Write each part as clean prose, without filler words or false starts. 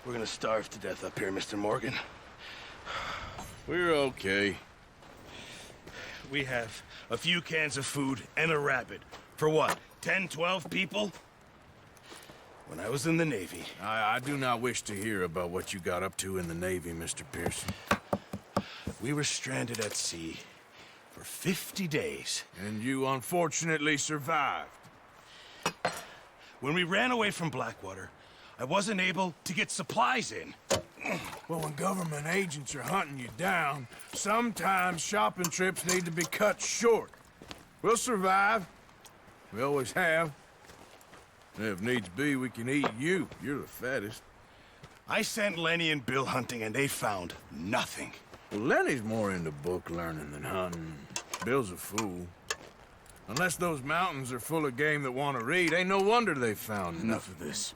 We're gonna starve to death up here, Mr. Morgan. We're okay. We have a few cans of food and a rabbit. For what, 10, 12 people? When I was in the Navy... I do not wish to hear about what you got up to in the Navy, Mr. Pearson. We were stranded at sea for 50 days. And you unfortunately survived. When we ran away from Blackwater, I wasn't able to get supplies in. Well, when government agents are hunting you down, sometimes shopping trips need to be cut short. We'll survive. We always have. And if needs be, we can eat you. You're the fattest. I sent Lenny and Bill hunting, and they found nothing. Well, Lenny's more into book learning than hunting. Bill's a fool. Unless those mountains are full of game that want to read, ain't no wonder they found Enough of this.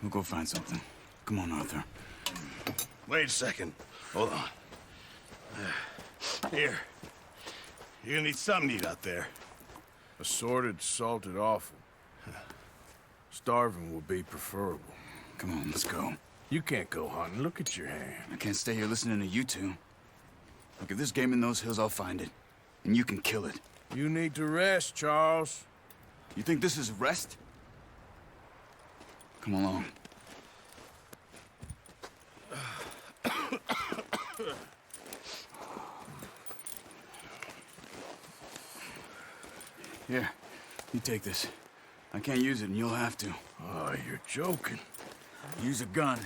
We'll go find something. Come on, Arthur. Wait a second. Hold on. Here. You're gonna need something to eat out there. Assorted, salted offal. Starving will be preferable. Come on, let's go. You can't go hunting. Look at your hand. I can't stay here listening to you two. Look, if there's game in those hills, I'll find it. And you can kill it. You need to rest, Charles. You think this is rest? Come along. Here, you take this. I can't use it, and you'll have to. Oh, you're joking. Use a gun,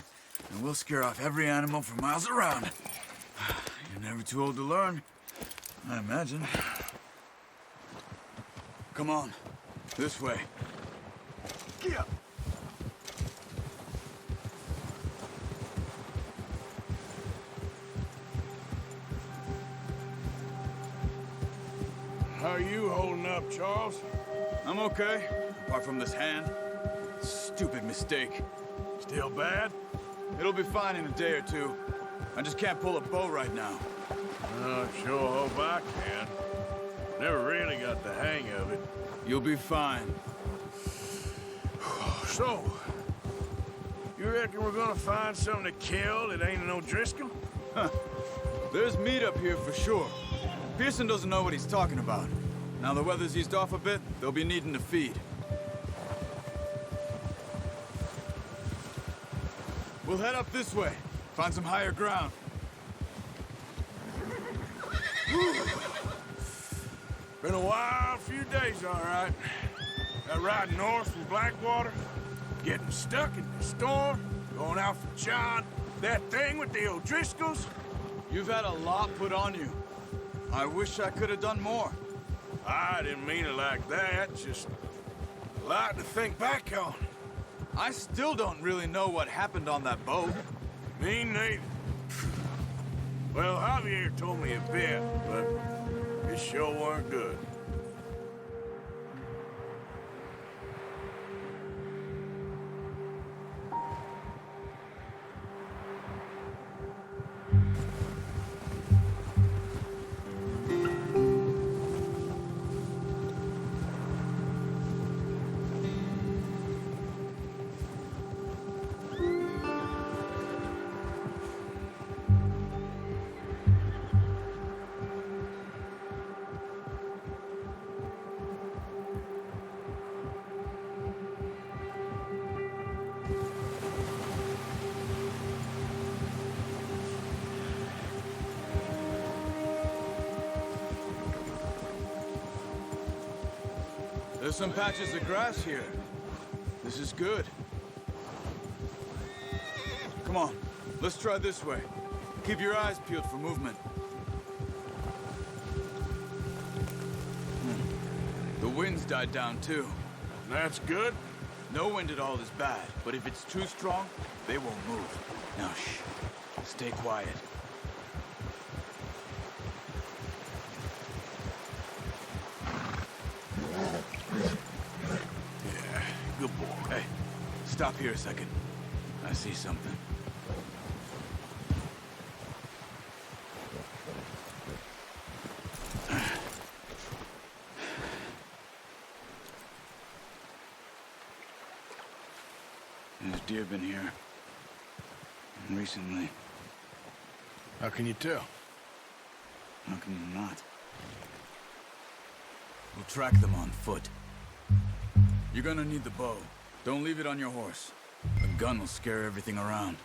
and we'll scare off every animal for miles around. You're never too old to learn, I imagine. Come on, this way. Yeah. How are you holding up, Charles? I'm okay, apart from this hand. Stupid mistake. Still bad? It'll be fine in a day or two. I just can't pull a bow right now. I sure hope I can. Never really got the hang of it. You'll be fine. So, you reckon we're gonna find something to kill that ain't no Driscoll? Huh. There's meat up here for sure. Pearson doesn't know what he's talking about. Now the weather's eased off a bit, they'll be needing to feed. We'll head up this way. Find some higher ground. Been a wild few days, all right. That ride north from Blackwater, getting stuck in the storm, going out for John, that thing with the O'Driscolls. You've had a lot put on you. I wish I could have done more. I didn't mean it like that, just a lot to think back on. I still don't really know what happened on that boat. Me neither. Well, Javier told me a bit, but it sure weren't good. There's some patches of grass here. This is good. Come on, let's try this way. Keep your eyes peeled for movement. The wind's died down too. That's good. No wind at all is bad, but if it's too strong, they won't move. Now shh, stay quiet. Yeah, good boy. Hey, stop here a second. I see something. There's deer been here. recently. How can you tell? How can you not? We'll track them on foot. You're gonna need the bow. Don't leave it on your horse. The gun will scare everything around.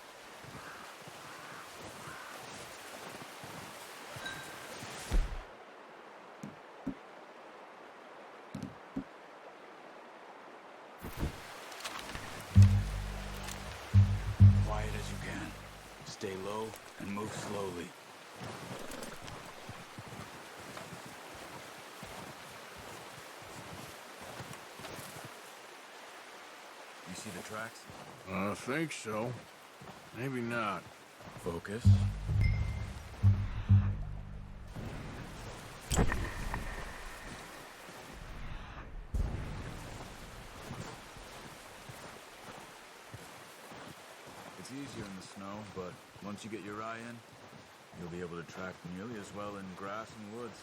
Quiet as you can. Stay low and move slowly. You see the tracks? I think so. Maybe not. Focus. It's easier in the snow, but once you get your eye in, you'll be able to track nearly as well in grass and woods.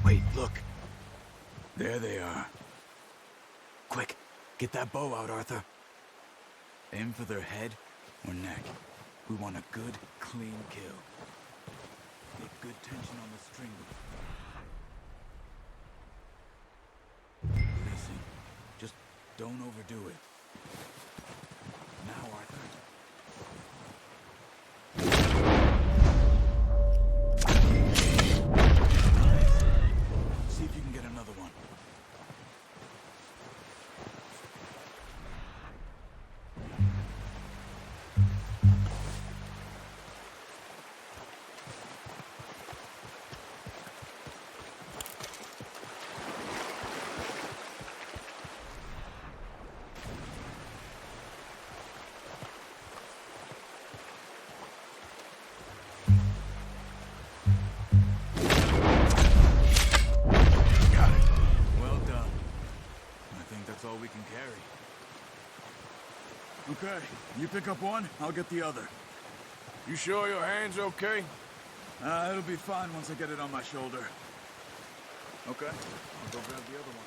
Wait, look. There they are. Quick, get that bow out, Arthur. Aim for their head or neck. We want a good, clean kill. Get good tension on the string. Listen, just don't overdo it. Now, Arthur. See if you can get another one. All we can carry. Okay, you pick up one, I'll get the other. You sure your hand's okay? It'll be fine once I get it on my shoulder. Okay, I'll go grab the other one.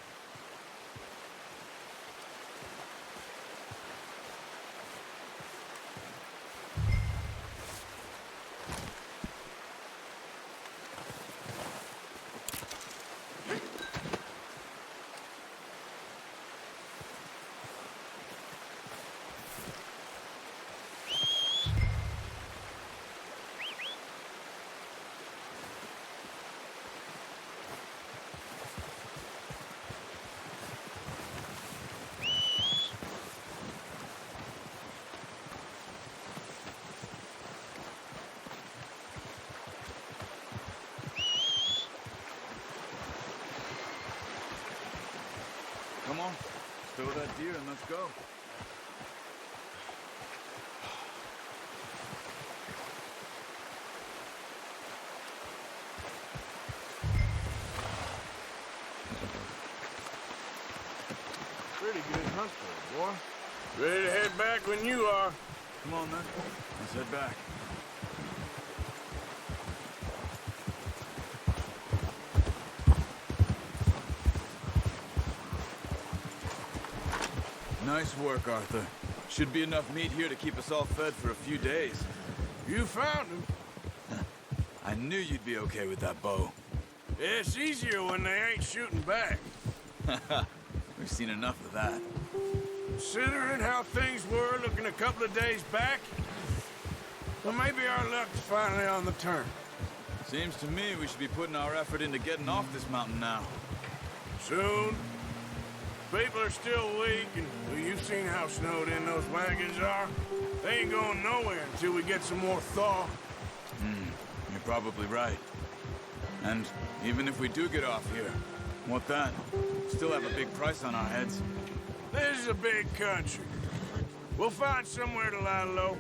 Come on, stow that deer and let's go. Pretty good hunt for you, boy. Ready to head back when you are. Come on, then. Let's head back. Nice work, Arthur. Should be enough meat here to keep us all fed for a few days. You found him. I knew you'd be okay with that bow. It's easier when they ain't shooting back. We've seen enough of that. Considering how things were looking a couple of days back, well, maybe our luck's finally on the turn. Seems to me we should be putting our effort into getting off this mountain now. Soon. People are still weak, and well, you've seen how snowed in those wagons are. They ain't going nowhere until we get some more thaw. You're probably right. And even if we do get off here, what then? Still have a big price on our heads. This is a big country. We'll find somewhere to lie low.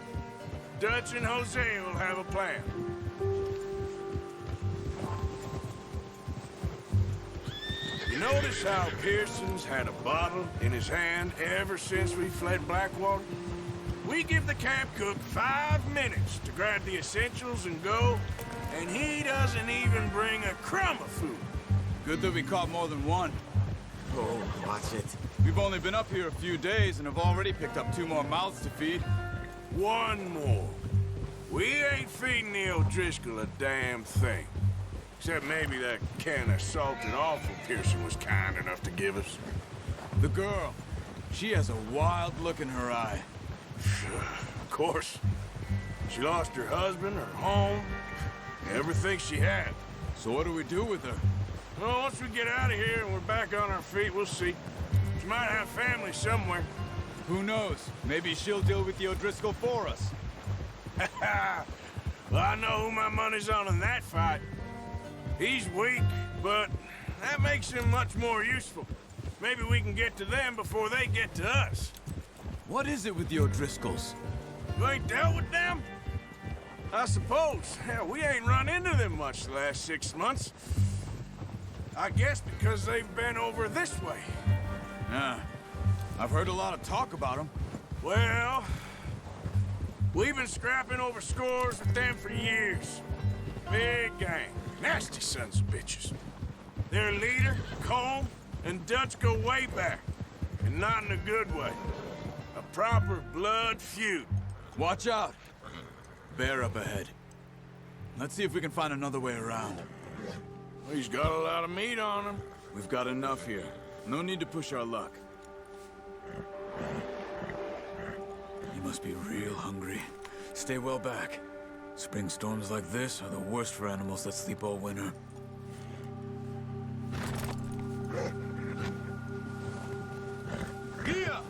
Dutch and Hosea will have a plan. You notice how Pearson's had a bottle in his hand ever since we fled Blackwater? We give the camp cook 5 minutes to grab the essentials and go, and he doesn't even bring a crumb of food. Good that we caught more than one. Oh, watch it. We've only been up here a few days and have already picked up 2 more mouths to feed. One more. We ain't feeding the O'Driscoll a damn thing. Except maybe that can of salted offal Pearson was kind enough to give us. The girl, she has a wild look in her eye. Of course. She lost her husband, her home, everything she had. So what do we do with her? Well, once we get out of here and we're back on our feet, we'll see. She might have family somewhere. Who knows? Maybe she'll deal with the O'Driscoll for us. Well, I know who my money's on in that fight. He's weak, but that makes him much more useful. Maybe we can get to them before they get to us. What is it with the O'Driscolls? You ain't dealt with them? I suppose. Hell, we ain't run into them much the last 6 months. I guess because they've been over this way. Yeah. I've heard a lot of talk about them. Well, we've been scrapping over scores with them for years. Big gang. Nasty sons of bitches. Their leader, Colm, and Dutch go way back. And not in a good way. A proper blood feud. Watch out. Bear up ahead. Let's see if we can find another way around. He's got a lot of meat on him. We've got enough here. No need to push our luck. You must be real hungry. Stay well back. Spring storms like this are the worst for animals that sleep all winter. Gia!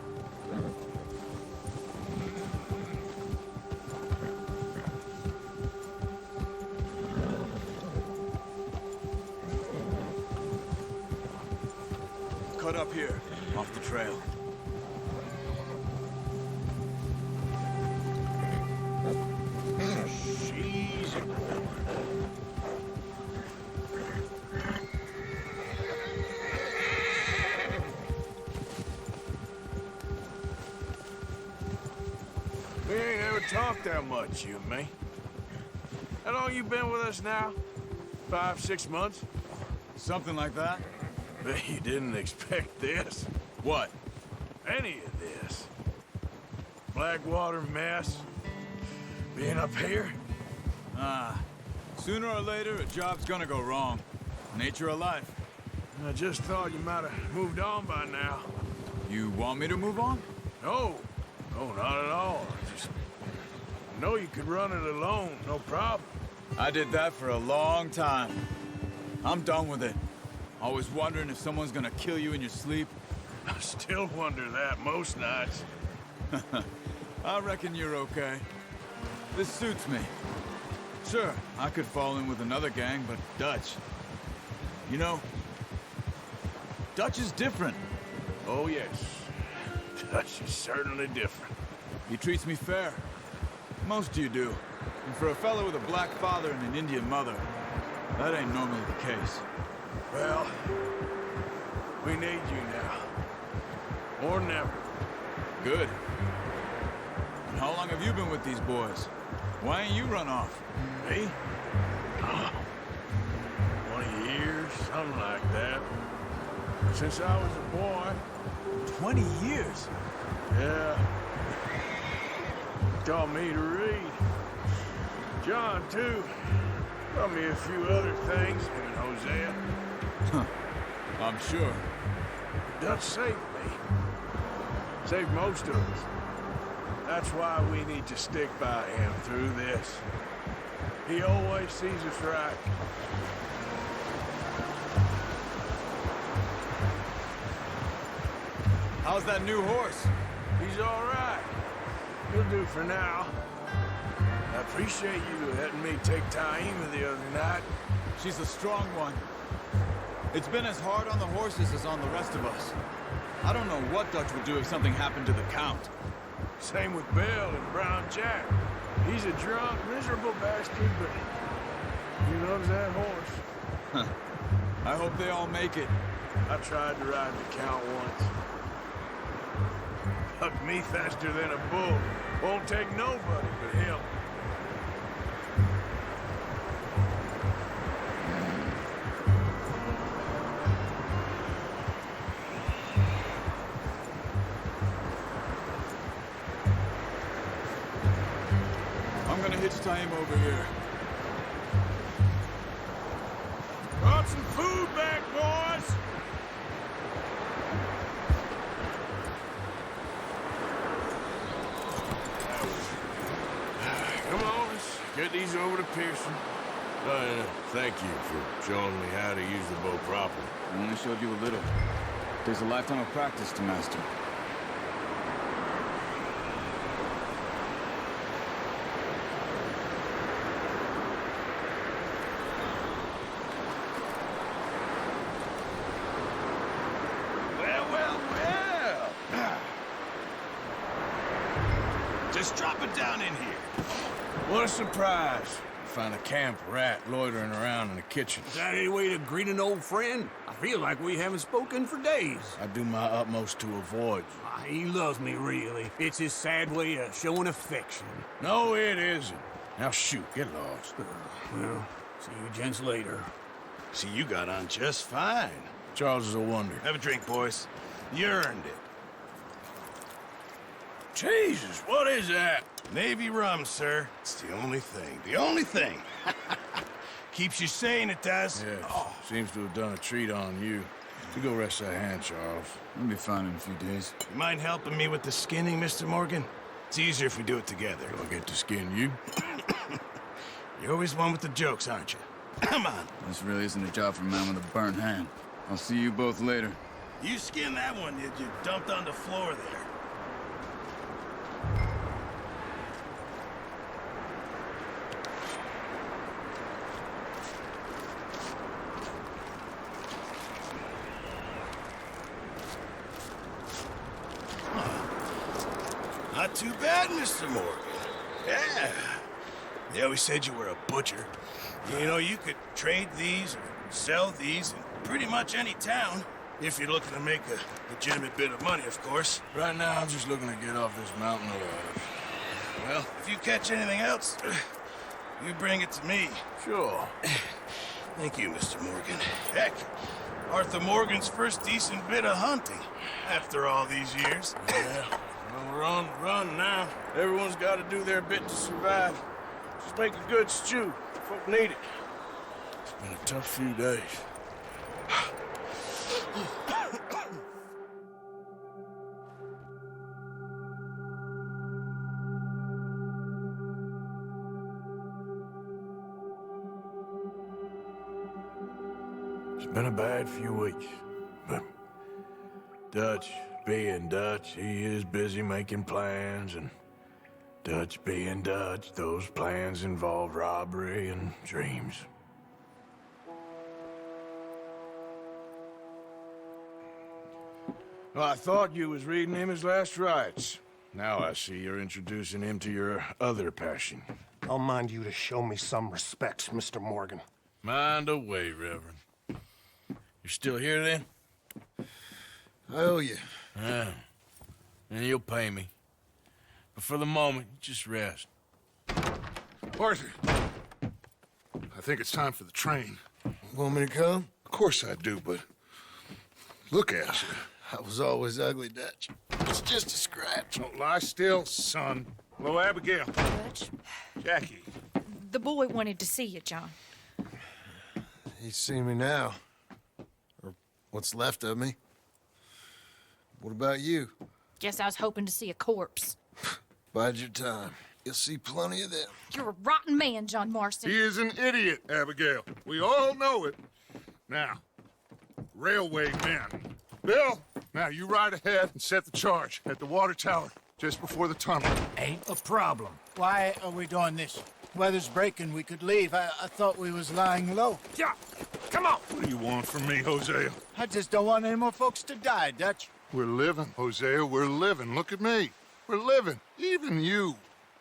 Cut up here, off the trail. We ain't ever talked that much, you and me. How long you been with us now? 5, 6 months? Something like that? Bet you didn't expect this. What? Any of this. Blackwater mess. Being up here. Sooner or later, a job's gonna go wrong. Nature of life. I just thought you might have moved on by now. You want me to move on? No. No, not at all. I know you could run it alone, no problem. I did that for a long time. I'm done with it. Always wondering if someone's gonna kill you in your sleep. I still wonder that most nights. I reckon you're okay. This suits me. Sure, I could fall in with another gang, but Dutch... You know, Dutch is different. Oh, yes. Dutch is certainly different. He treats me fair. Most of you do. And for a fellow with a black father and an Indian mother, that ain't normally the case. Well, we need you now. Or never. Good. And how long have you been with these boys? Why ain't you run off? Me? 20 years, something like that. Since I was a boy. 20 years? Yeah. Taught me to read. John, too. Taught me a few other things, him and Hosea. I'm sure. Dutch saved me. Saved most of us. That's why we need to stick by him through this. He always sees us right. How's that new horse? He's all right. He'll do for now. I appreciate you letting me take Taima the other night. She's a strong one. It's been as hard on the horses as on the rest of us. I don't know what Dutch would do if something happened to the Count. Same with Bill and Brown Jack. He's a drunk, miserable bastard, but he loves that horse. I hope they all make it. I tried to ride the Count once. Hucked me faster than a bull. Won't take nobody but him. I'm gonna hitch tie him over here. Brought some food back, boys! Come on, let's get these over to Pearson. Thank you for showing me how to use the bow properly. I only showed you a little. Takes a lifetime of practice to master. Just drop it down in here. What a surprise. Find a camp rat loitering around in the kitchen. Is that any way to greet an old friend? I feel like we haven't spoken for days. I do my utmost to avoid you. He loves me, really. It's his sad way of showing affection. No, it isn't. Now shoot, get lost. Well, see you gents later. See, you got on just fine. Charles is a wonder. Have a drink, boys. You earned it. Jesus, what is that? Navy rum, sir. It's the only thing. The only thing. Keeps you sane, it does. Yeah, seems to have done a treat on you. You go rest that hand, Charles. I'll be fine in a few days. You mind helping me with the skinning, Mr. Morgan? It's easier if we do it together. Do I get to skin you? You're always one with the jokes, aren't you? Come on. This really isn't a job for a man with a burnt hand. I'll see you both later. You skinned that one you dumped on the floor there. Not too bad, Mr. Morgan. Yeah. They always said you were a butcher. You know, you could trade these or sell these in pretty much any town. If you're looking to make a legitimate bit of money, of course. Right now, I'm just looking to get off this mountain alive. Well, if you catch anything else, you bring it to me. Sure. Thank you, Mr. Morgan. Heck, Arthur Morgan's first decent bit of hunting after all these years. Yeah. Well, we're on the run now. Everyone's got to do their bit to survive. Just make a good stew. Folk need it. It's been a tough few days. It's been a bad few weeks, but Dutch being Dutch, he is busy making plans, and Dutch being Dutch, those plans involve robbery and dreams. Well, I thought you was reading him his last rites. Now I see you're introducing him to your other passion. I'll mind you to show me some respect, Mr. Morgan. Mind away, Reverend. You're still here, then? I owe you. Yeah. And you'll pay me. But for the moment, just rest. Arthur, I think it's time for the train. Want me to come? Of course I do, but look at you. I was always ugly, Dutch. It's just a scratch. Don't lie still, son. Hello, Abigail. Dutch, Jackie. the boy wanted to see you, John. He's seen me now. Or what's left of me. What about you? Guess I was hoping to see a corpse. Bide your time. You'll see plenty of them. You're a rotten man, John Marston. He is an idiot, Abigail. We all know it. Now, railway men. Bill, now you ride ahead and set the charge at the water tower just before the tunnel. Ain't a problem. Why are we doing this? Weather's breaking. We could leave. I thought we was lying low. Yeah, come on. What do you want from me, Hosea? I just don't want any more folks to die, Dutch. We're living, Hosea, we're living. Look at me. We're living, even you.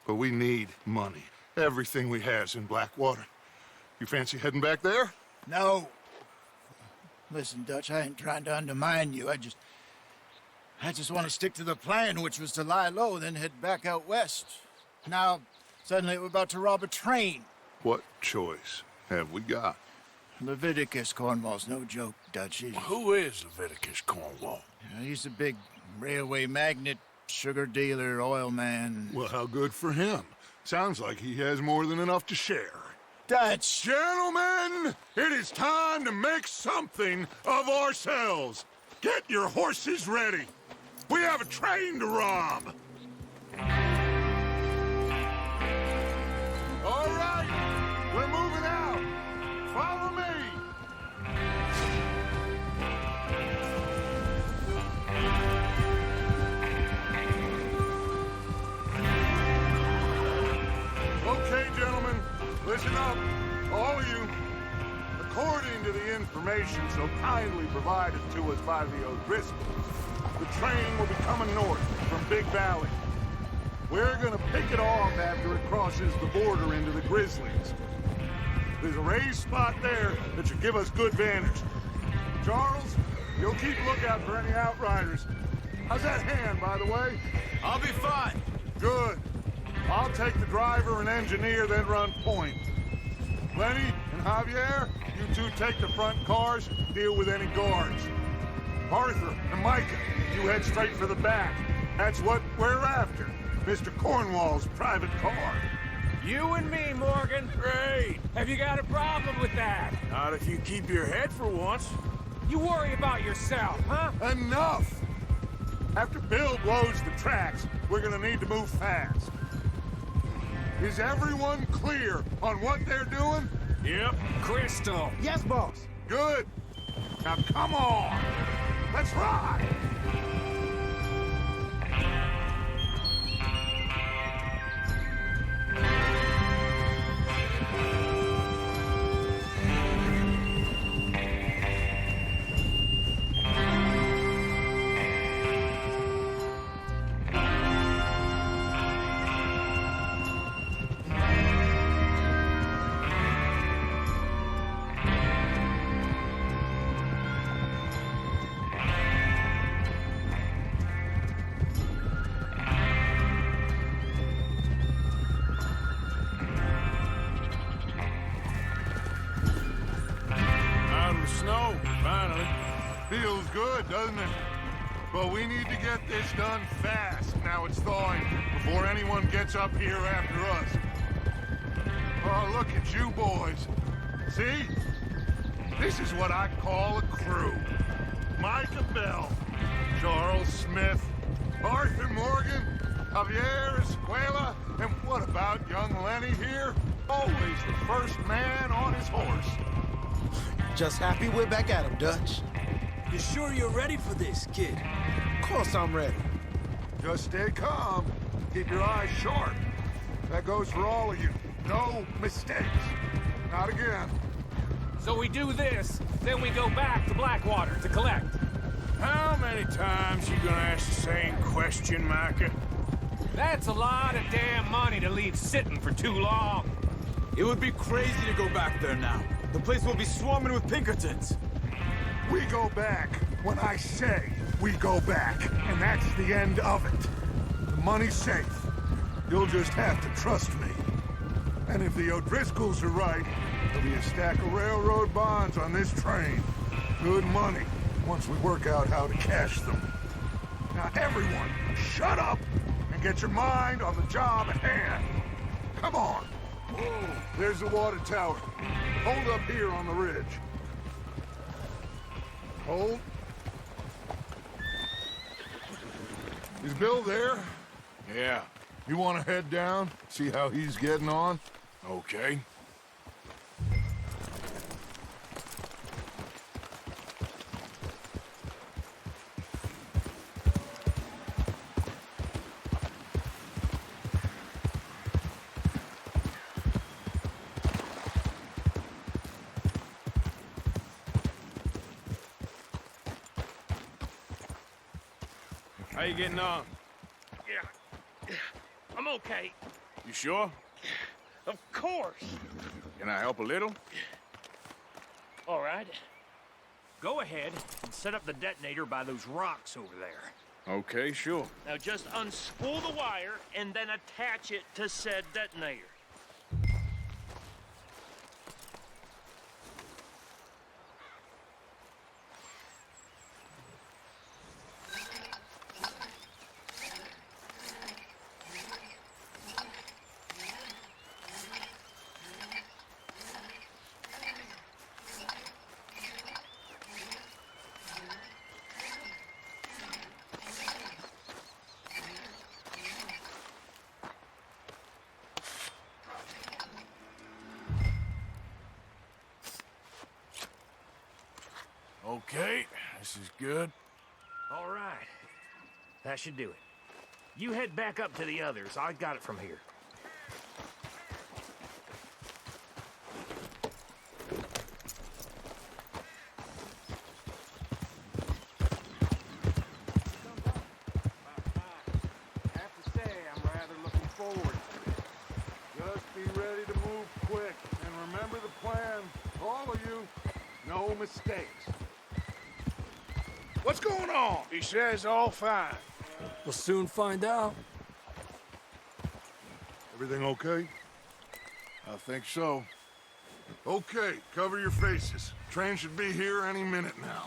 But we need money. Everything we has in Blackwater. You fancy heading back there? No. Listen, Dutch, I ain't trying to undermine you. I just want to stick to the plan, which was to lie low, then head back out west. Now, suddenly we're about to rob a train. What choice have we got? Leviticus Cornwall's no joke, Dutch. Who is Leviticus Cornwall? He's a big railway magnate, sugar dealer, oil man. Well, how good for him. Sounds like he has more than enough to share. Dutch! Gentlemen, it is time to make something of ourselves. Get your horses ready. We have a train to rob. All right, we're moving out. Follow me. Okay, gentlemen, listen up, all of you. According to the information so kindly provided to us by the O'Driscolls, the train will be coming north from Big Valley. We're gonna pick it off after it crosses the border into the Grizzlies. There's a raised spot there that should give us good vantage. Charles, you'll keep lookout for any outriders. How's that hand, by the way? I'll be fine. Good. I'll take the driver and engineer, then run point. Lenny and Javier, you two take the front cars, deal with any guards. Arthur and Micah, you head straight for the back. That's what we're after. Mr. Cornwall's private car. You and me, Morgan. Great. Have you got a problem with that? Not if you keep your head for once. You worry about yourself, huh? Enough! After Bill blows the tracks, we're gonna need to move fast. Is everyone clear on what they're doing? Yep. Crystal. Yes, boss. Good. Now come on. Let's ride. Snow, finally. Feels good, doesn't it? But we need to get this done fast. Now it's thawing before anyone gets up here after us. Oh, look at you boys. See? This is what I call a crew. Micah Bell, Charles Smith, Arthur Morgan, Javier Escuela, and what about young Lenny here? Always the first man on his horse. Just happy we're back at him, Dutch. You sure you're ready for this, kid? Of course I'm ready. Just stay calm. Keep your eyes sharp. That goes for all of you. No mistakes. Not again. So we do this, then we go back to Blackwater to collect. How many times you gonna ask the same question, Micah? That's a lot of damn money to leave sitting for too long. It would be crazy to go back there now. The place will be swarming with Pinkertons. We go back when I say we go back, and that's the end of it. The money's safe. You'll just have to trust me. And if the O'Driscolls are right, there'll be a stack of railroad bonds on this train. Good money, once we work out how to cash them. Now everyone, shut up and get your mind on the job at hand. Come on. There's the water tower. Hold up here on the ridge. Hold. Is Bill there? Yeah. You want to head down, see how he's getting on? Okay. How you getting on? Yeah. I'm okay. You sure? Of course. Can I help a little? All right. Go ahead and set up the detonator by those rocks over there. Okay, sure. Now just unspool the wire and then attach it to said detonator. Okay, this is good. All right. That should do it. You head back up to the others. I got it from here. I have to say, I'm rather looking forward to it. Just be ready to move quick, and remember the plan. All of you, no mistakes. What's going on? He says all fine. We'll soon find out. Everything okay? I think so. Okay, cover your faces. Train should be here any minute now.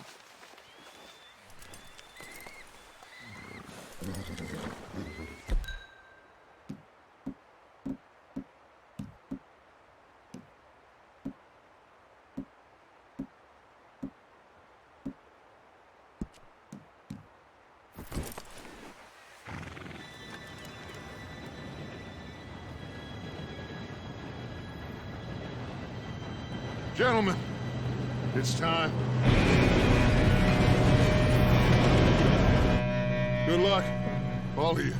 Gentlemen, it's time. Good luck, all of you.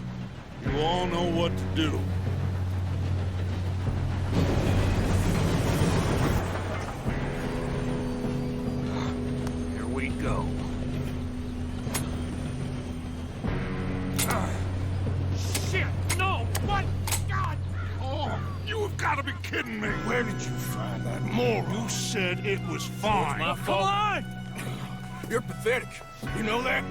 You all know what to do. Here we go. Shit! No! What? God! Oh, you have got to be kidding me. Where did you find that moron? You said it was fine. My fault. Come on! You're pathetic. You know that?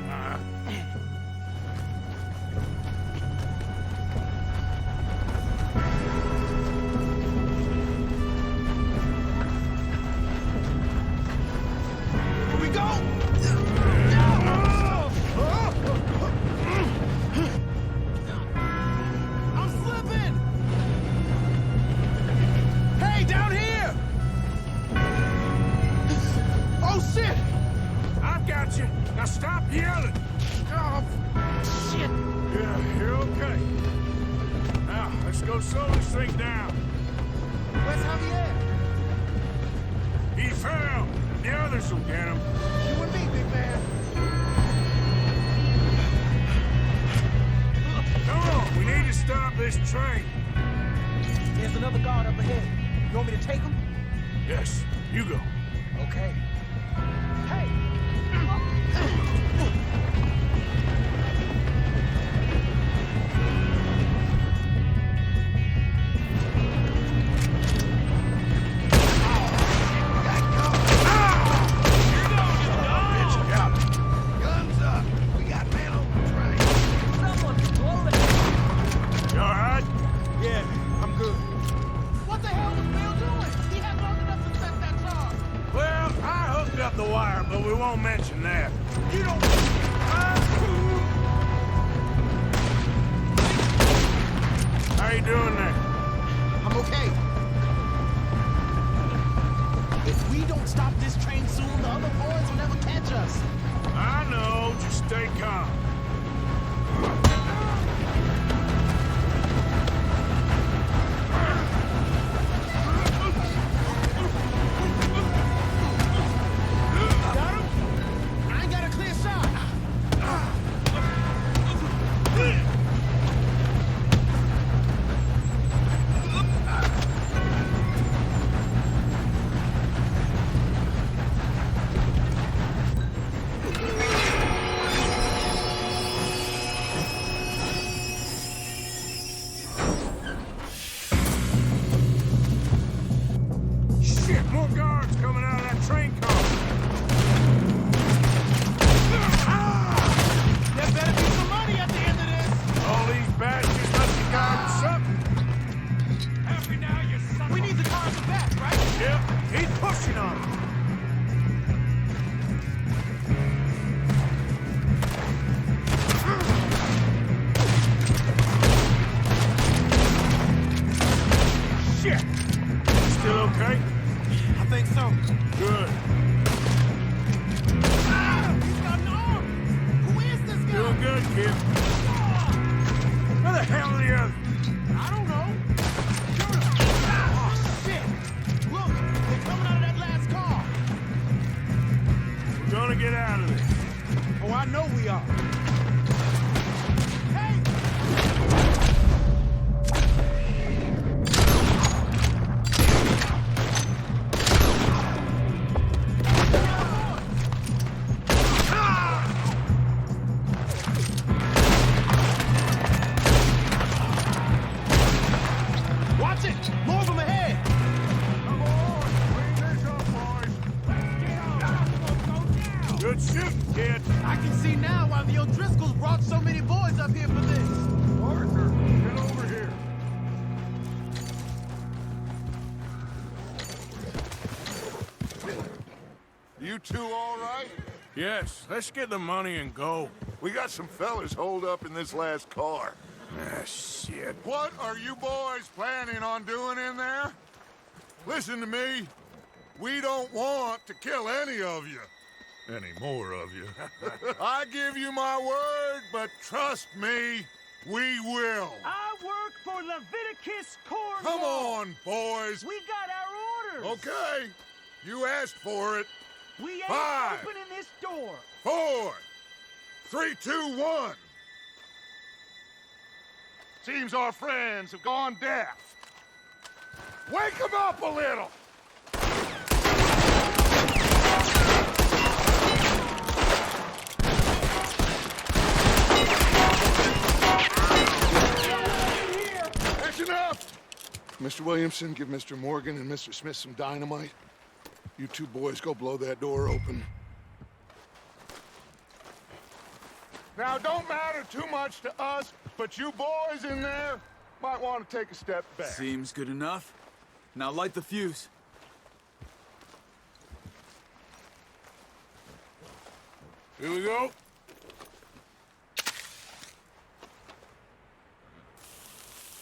Here we go! I'm slipping! Hey, down here! Oh, shit! I've got you. Now stop yelling. Oh, shit! Yeah, you're okay. Now, let's go slow this thing down. Where's Javier? He fell. The others will get him. You and me, big man. Come on, we need to stop this train. There's another guard up ahead. You want me to take him? Yes, you go. Okay. Hey! Guns up! We got men on the train! Someone blow it! You all right? Yeah, I'm good. What the hell was Bill doing? He had long enough to set that charge. Well, I hooked up the wire, but we won't mention that. You don't good, kid. Where the hell are the others? I don't know. Oh, shit! Look, they're coming out of that last car. We're gonna get out of this. Oh, I know we are. Hey! Watch it! More of them ahead! Come on, clean this up, boys. Good shooting, kid. I can see now why the O'Driscolls brought so many boys up here for this. Arthur, get over here. You two all right? Yes, let's get the money and go. We got some fellas holed up in this last car. Ah, shit. What are you boys planning on doing in there? Listen to me. We don't want to kill any of you. Any more of you. I give you my word, but trust me, we will. I work for Leviticus Cornwall. Come on, boys. We got our orders. Okay. You asked for it. We ain't 5, opening this door. 4, 3, 2, 1. Seems our friends have gone deaf. Wake them up a little. That's enough. Mr. Williamson, give Mr. Morgan and Mr. Smith some dynamite. You two boys go blow that door open. Now, don't matter too much to us, but you boys in there might want to take a step back. Seems good enough. Now light the fuse. Here we go.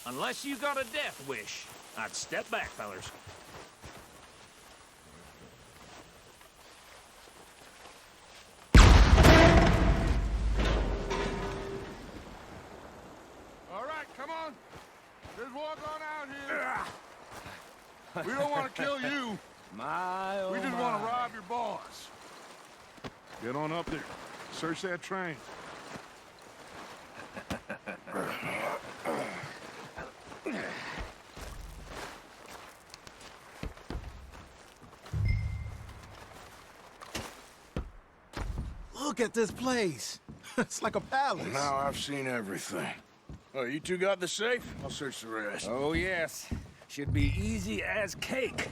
Unless you got a death wish, I'd step back, fellers. All right, come on. Just walk on out here. We don't want to kill you. We just want to rob your boss. Get on up there. Search that train. Look at this place. It's like a palace. Now I've seen everything. Oh, you two got the safe? I'll search the rest. Oh, yes. Should be easy as cake.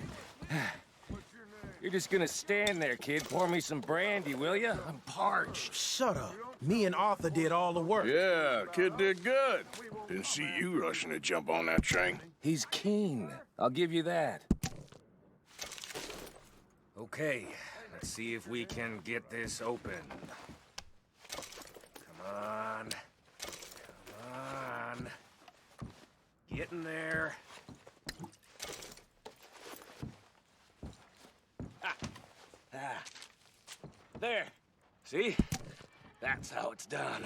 You're just gonna stand there, kid. Pour me some brandy, will you? I'm parched. Shut up. Me and Arthur did all the work. Yeah, kid did good. Didn't see you rushing to jump on that train. He's keen. I'll give you that. Okay, let's see if we can get this open. Come on. Come on. Get in there. Ah. There. See? That's how it's done.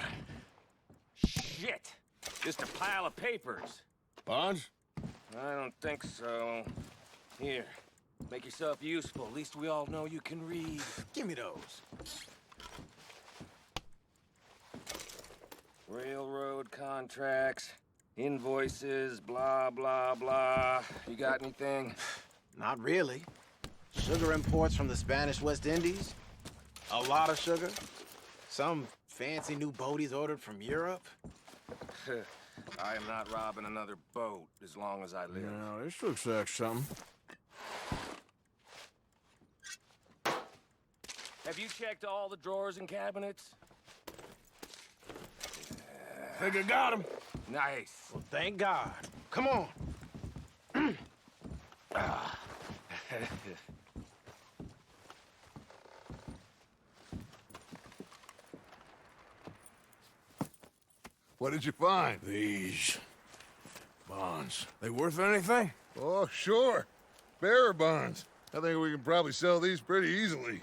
Shit. Just a pile of papers. Bonds? I don't think so. Here. Make yourself useful. At least we all know you can read. Give me those. Railroad contracts, invoices, blah, blah, blah. You got anything? Not really. Sugar imports from the Spanish West Indies. A lot of sugar. Some fancy new boat he's ordered from Europe. I am not robbing another boat as long as I live. No, this looks like something. Have you checked all the drawers and cabinets? Think I got him. Nice. Well, thank God. Come on. What did you find? These bonds. They worth anything? Oh, sure. Bearer bonds. I think we can probably sell these pretty easily.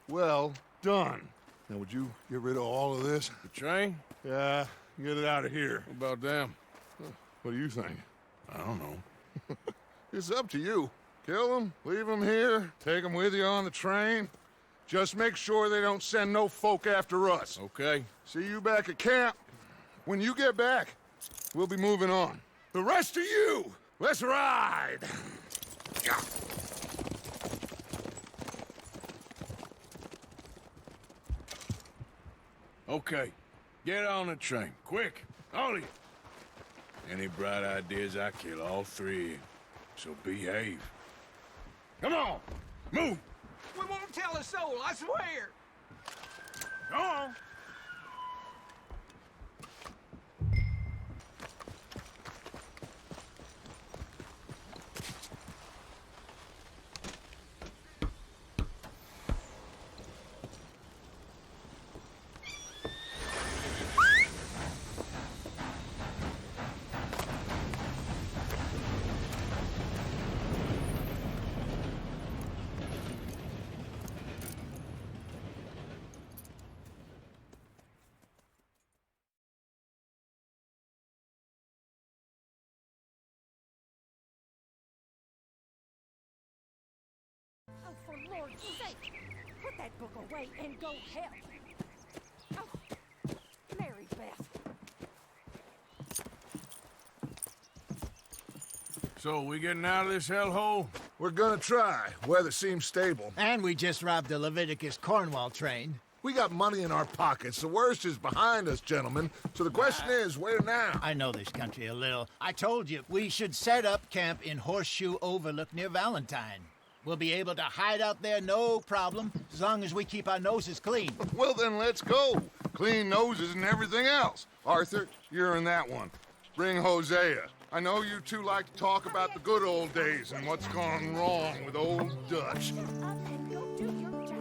Well done. Now, would you get rid of all of this? The train? Yeah, get it out of here. What about them? What do you think? I don't know. It's up to you. Kill them, leave them here, take them with you on the train. Just make sure they don't send no folk after us. Okay. See you back at camp. When you get back, we'll be moving on. The rest of you, let's ride! Okay. Get on the train. Quick. All of you. Any bright ideas, I kill all three of you. So behave. Come on! Move! We won't tell a soul, I swear! Go on! Oh, for Lord's sake, put that book away and go help. Oh, Mary Beth. So, we getting out of this hellhole? We're gonna try. Weather seems stable. And we just robbed the Leviticus Cornwall train. We got money in our pockets. The worst is behind us, gentlemen. So the question is, where now? I know this country a little. I told you, we should set up camp in Horseshoe Overlook near Valentine. We'll be able to hide out there no problem, as long as we keep our noses clean. Well, then let's go. Clean noses and everything else. Arthur, you're in that one. Bring Hosea. I know you two like to talk about the good old days and what's gone wrong with old Dutch. Shut up and go do your job.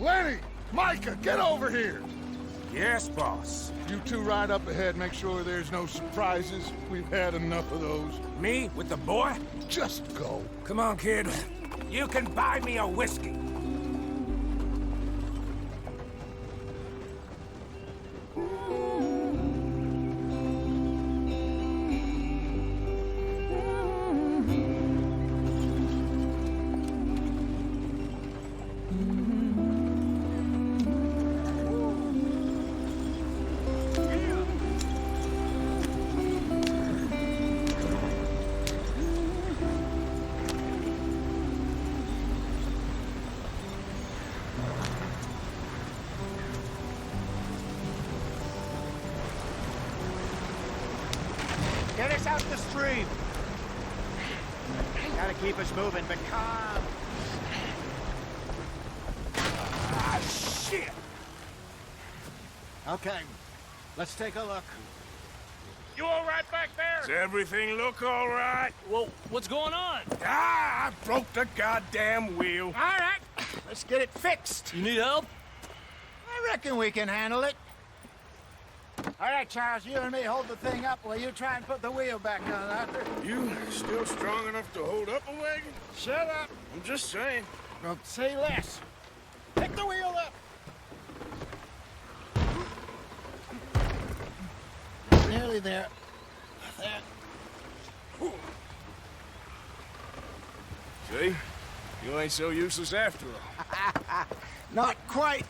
Lenny! Micah, get over here! Yes, boss. You two ride up ahead, make sure there's no surprises. We've had enough of those. Me with the boy? Just go. Come on, kid. You can buy me a whiskey. Get us out the stream. Gotta keep us moving, but calm. Ah, shit! Okay, let's take a look. You all right back there? Does everything look all right? Well, what's going on? Ah, I broke the goddamn wheel. All right, let's get it fixed. You need help? I reckon we can handle it. All right, Charles, you and me hold the thing up while you try and put the wheel back on, Arthur. You still strong enough to hold up a wagon? Shut up. I'm just saying. Don't say less. Pick the wheel up. Nearly there. There. See? You ain't so useless after all. Not quite.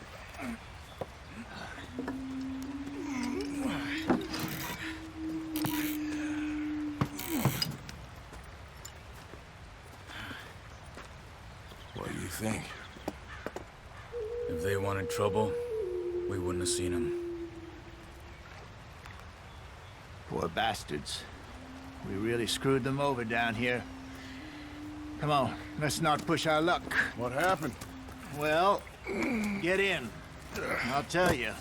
What do you think? If they wanted trouble, we wouldn't have seen them. Poor bastards. We really screwed them over down here. Come on, let's not push our luck. What happened? Well, get in. I'll tell you.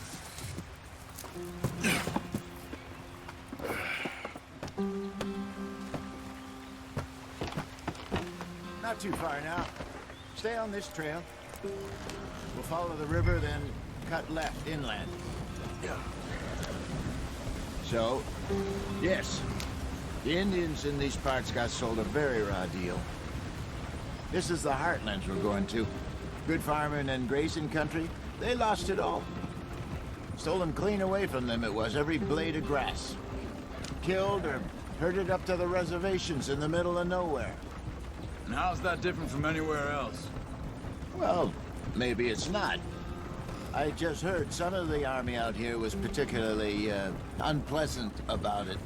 Not too far now. Stay on this trail. We'll follow the river, then cut left inland. Yeah. So, yes, the Indians in these parts got sold a very raw deal. This is the heartlands we're going to. Good farming and grazing country, they lost it all. Stolen clean away from them it was, every blade of grass. Killed or herded up to the reservations in the middle of nowhere. And how's that different from anywhere else? Well, maybe it's not. I just heard some of the army out here was particularly, unpleasant about it.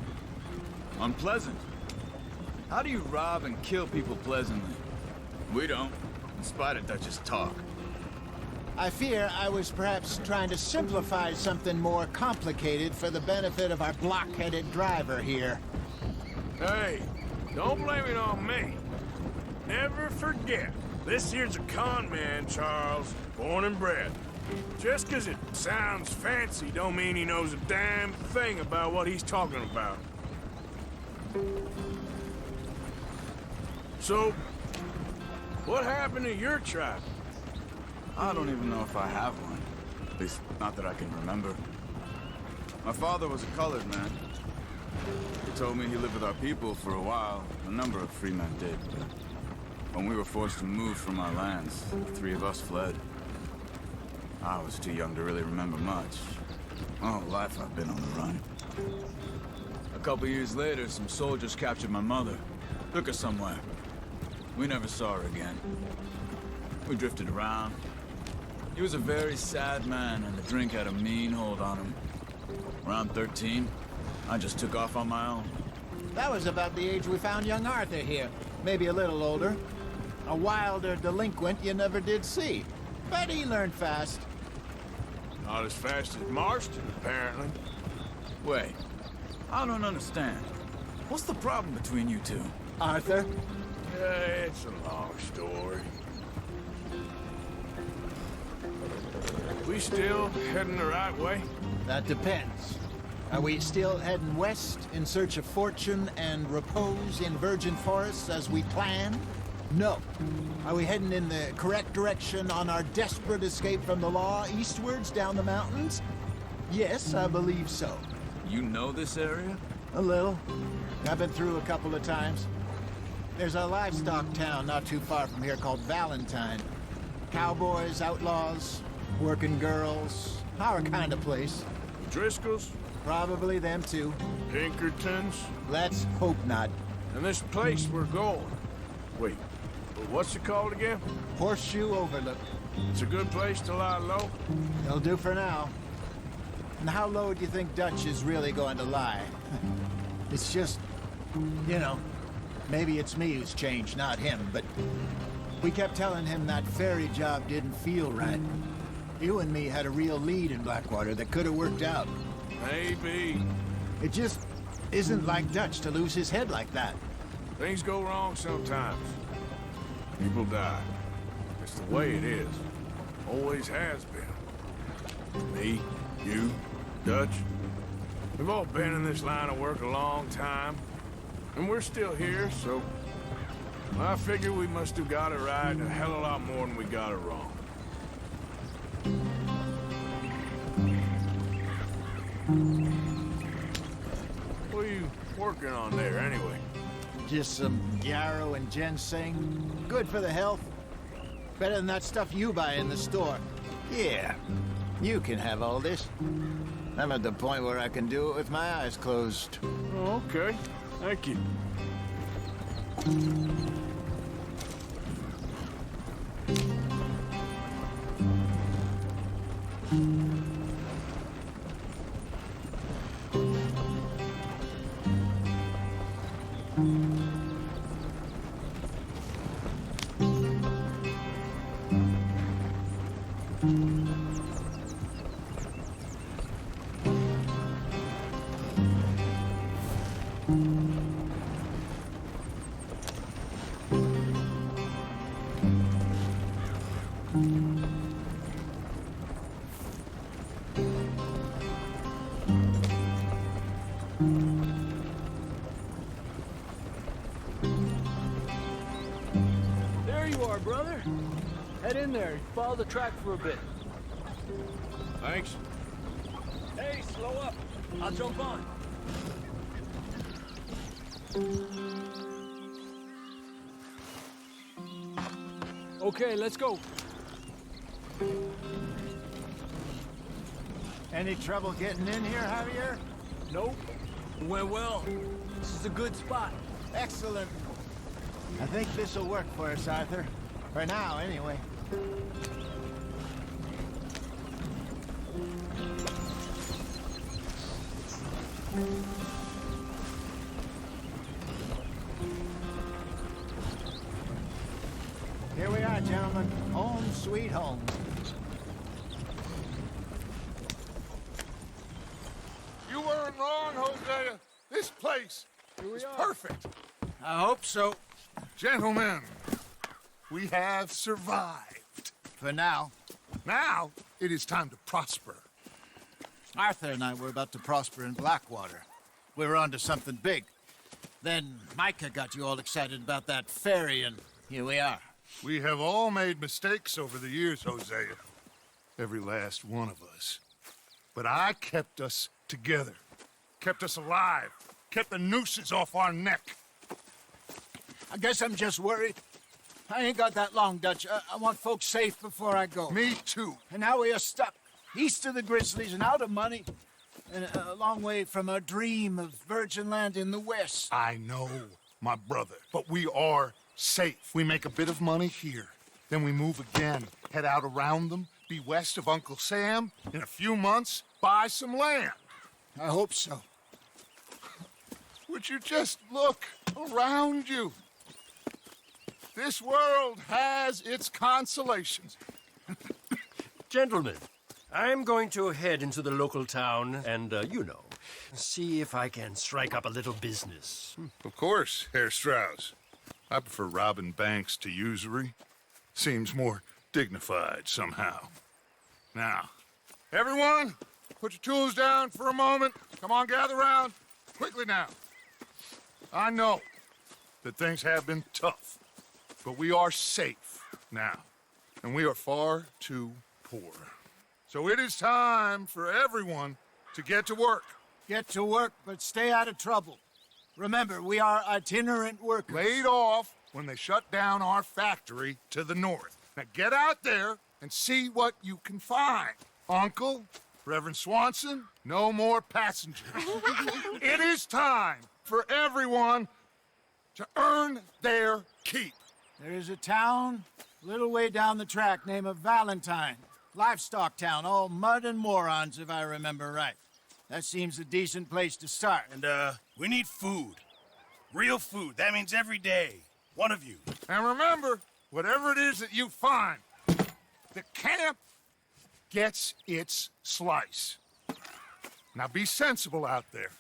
Unpleasant? How do you rob and kill people pleasantly? We don't, in spite of Dutch's talk. I fear I was perhaps trying to simplify something more complicated for the benefit of our block-headed driver here. Hey, don't blame it on me. Never forget, this here's a con man, Charles, born and bred. Just 'cause it sounds fancy don't mean he knows a damn thing about what he's talking about. So, what happened to your tribe? I don't even know if I have one. At least, not that I can remember. My father was a colored man. He told me he lived with our people for a while. A number of free men did, but when we were forced to move from our lands, the three of us fled. I was too young to really remember much. My whole life I've been on the run. A couple years later, some soldiers captured my mother. Took her somewhere. We never saw her again. We drifted around. He was a very sad man, and the drink had a mean hold on him. Around 13, I just took off on my own. That was about the age we found young Arthur here. Maybe a little older. A wilder delinquent you never did see. But he learned fast. Not as fast as Marston, apparently. Wait, I don't understand. What's the problem between you two? Arthur? Yeah, it's a long story. We still heading the right way? That depends. Are we still heading west in search of fortune and repose in virgin forests as we planned? No. Are we heading in the correct direction on our desperate escape from the law eastwards down the mountains? Yes, I believe so. You know this area? A little. I've been through a couple of times. There's a livestock town not too far from here called Valentine. Cowboys, outlaws, working girls, our kind of place. Driscolls? Probably them too. Pinkertons? Let's hope not. And this place we're going. Wait, what's it called again? Horseshoe Overlook. It's a good place to lie low? It'll do for now. And how low do you think Dutch is really going to lie? It's just, you know, maybe it's me who's changed, not him, but we kept telling him that ferry job didn't feel right. You and me had a real lead in Blackwater that could have worked out. Maybe. It just isn't like Dutch to lose his head like that. Things go wrong sometimes. People die. It's the way it is. Always has been. Me, you, Dutch. We've all been in this line of work a long time. And we're still here, so I figure we must have got it right a hell of a lot more than we got it wrong. What are you working on there, anyway? Just some yarrow and ginseng. Good for the health. Better than that stuff you buy in the store. Yeah, you can have all this. I'm at the point where I can do it with my eyes closed. Oh, okay. Thank you. There you are, brother. Head in there. Follow the track for a bit. Thanks. Hey, slow up. I'll jump on. Okay, let's go. Any trouble getting in here, Javier? Nope. It went well. This is a good spot. Excellent. I think this'll work for us, Arthur. For now, anyway. Here we are, gentlemen. Home sweet home. You weren't wrong, Hosea. This place is perfect. I hope so. Gentlemen, we have survived. For now. Now, it is time to prosper. Arthur and I were about to prosper in Blackwater. We were onto something big. Then Micah got you all excited about that ferry, and here we are. We have all made mistakes over the years, Hosea. Every last one of us. But I kept us together. Kept us alive. Kept the nooses off our neck. I guess I'm just worried. I ain't got that long, Dutch. I want folks safe before I go. Me too. And now we are stuck. East of the Grizzlies and out of money. And a long way from our dream of virgin land in the west. I know, my brother. But we are safe. We make a bit of money here. Then we move again. Head out around them. Be west of Uncle Sam. In a few months, buy some land. I hope so. Would you just look around you? This world has its consolations. Gentlemen, I'm going to head into the local town and, see if I can strike up a little business. Of course, Herr Strauss. I prefer robbing banks to usury. Seems more dignified somehow. Now, everyone, put your tools down for a moment. Come on, gather round. Quickly now. I know that things have been tough, but we are safe now, and we are far too poor. So it is time for everyone to get to work. Get to work, but stay out of trouble. Remember, we are itinerant workers. Laid off when they shut down our factory to the north. Now get out there and see what you can find. Uncle, Reverend Swanson, no more passengers. It is time for everyone to earn their keep. There is a town a little way down the track named Valentine. Livestock town, all mud and morons, if I remember right. That seems a decent place to start. And, we need food. Real food. That means every day. One of you. And remember, whatever it is that you find, the camp gets its slice. Now be sensible out there.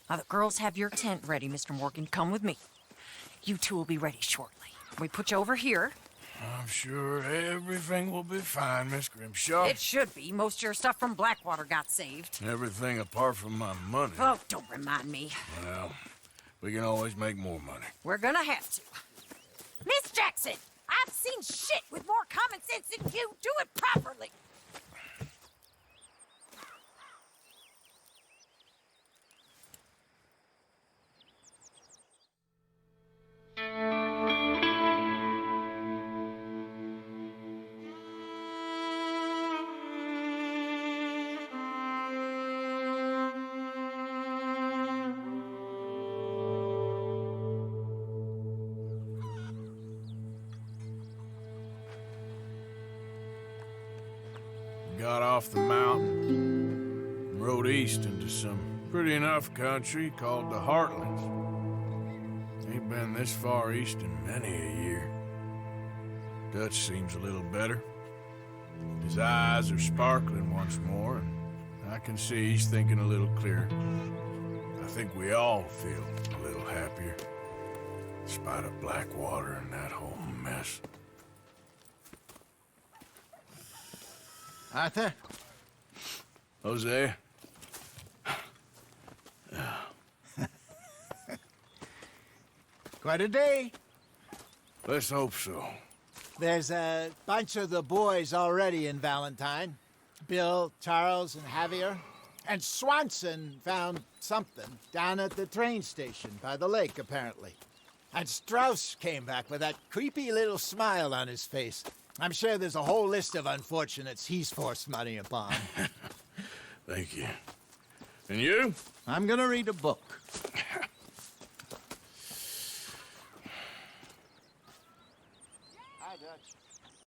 Now, the girls have your tent ready, Mr. Morgan. Come with me. You two will be ready shortly. We put you over here. I'm sure everything will be fine, Miss Grimshaw. It should be. Most of your stuff from Blackwater got saved. Everything apart from my money. Oh, don't remind me. Well, we can always make more money. We're gonna have to. Miss Jackson, I've seen shit with more common sense than you. Do it properly. got off the mountain and rode east into some pretty enough country called the Heartlands. Ain't been this far east in many a year. Dutch seems a little better. His eyes are sparkling once more, and I can see he's thinking a little clearer. I think we all feel a little happier, in spite of Blackwater and that whole mess. Arthur? Jose? Quite a day. Let's hope so. There's a bunch of the boys already in Valentine. Bill, Charles, and Javier. And Swanson found something down at the train station by the lake, apparently. And Strauss came back with that creepy little smile on his face. I'm sure there's a whole list of unfortunates he's forced money upon. Thank you. And you? I'm gonna read a book. Hi, Dutch.